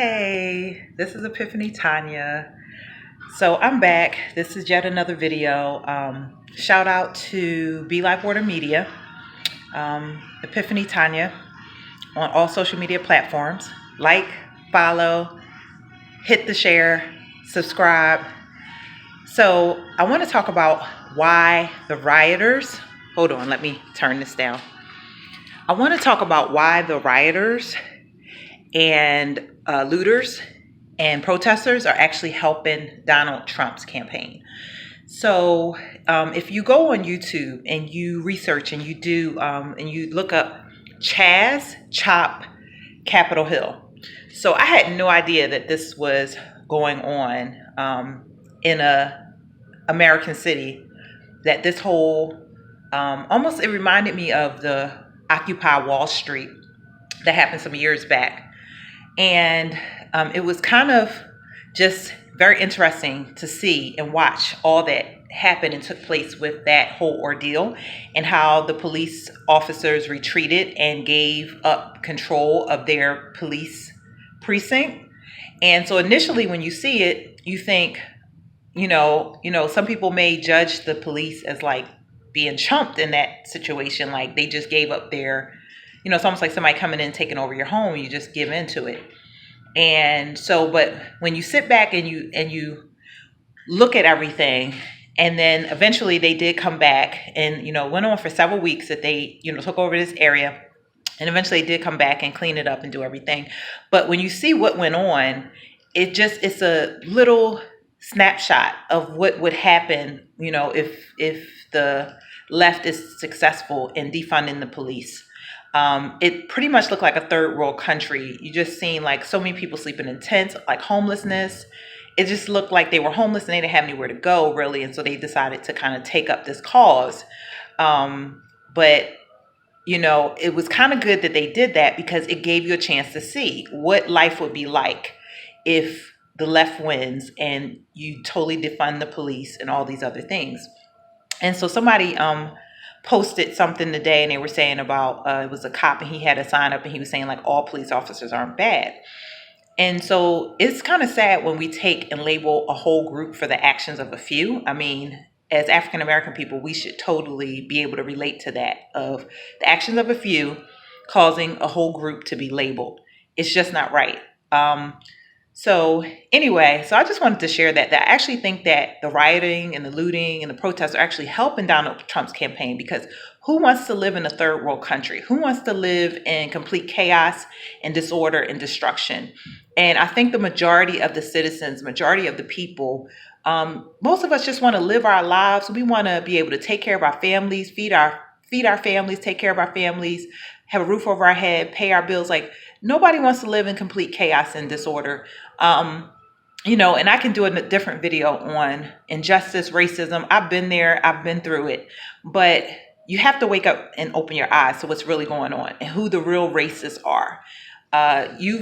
Hey, this is Epiphany Tanya. So I'm back. This is yet another video. Shout out to Be Like Water Media, Epiphany Tanya on all social media platforms. Like, follow, hit the share, subscribe. So I want to talk about why the rioters, hold on, let me turn this down. I want to talk about why the rioters and looters and protesters are actually helping Donald Trump's campaign. So if you go on YouTube and you research and you do and you look up Chaz Chop Capitol Hill. So I had no idea that this was going on in a American city, that this whole almost, it reminded me of the Occupy Wall Street that happened some years back. And it was kind of just very interesting to see and watch all that happened and took place with that whole ordeal, and how the police officers retreated and gave up control of their police precinct. And so initially when you see it, you think, some people may judge the police as like being chumped in that situation. Like they just gave up their, it's almost like somebody coming in and taking over your home. You just give into it. And so, but when you sit back and you look at everything, and then eventually they did come back and, went on for several weeks that they, took over this area, and eventually they did come back and clean it up and do everything. But when you see what went on, it's a little snapshot of what would happen, if the left is successful in defunding the police. It pretty much looked like a third world country. You just seen like so many people sleeping in tents, like homelessness. It just looked like they were homeless and they didn't have anywhere to go really. And so they decided to kind of take up this cause. But it was kind of good that they did that, because it gave you a chance to see what life would be like if the left wins and you totally defund the police and all these other things. And so somebody, posted something today, and they were saying about it was a cop, and he had a sign up and he was saying like all police officers aren't bad. And so it's kind of sad when we take and label a whole group for the actions of a few. I mean, as African American people, we should totally be able to relate to that, of the actions of a few causing a whole group to be labeled. It's just not right. So anyway, I just wanted to share that I actually think that the rioting and the looting and the protests are actually helping Donald Trump's campaign, because who wants to live in a third world country? Who wants to live in complete chaos and disorder and destruction? And I think the majority of the citizens, majority of the people, most of us just want to live our lives. We want to be able to take care of our families, feed our families, take care of our families, have a roof over our head, pay our bills. Like nobody wants to live in complete chaos and disorder. And I can do a different video on injustice, racism. I've been there. I've been through it. But you have to wake up and open your eyes to what's really going on and who the real racists are.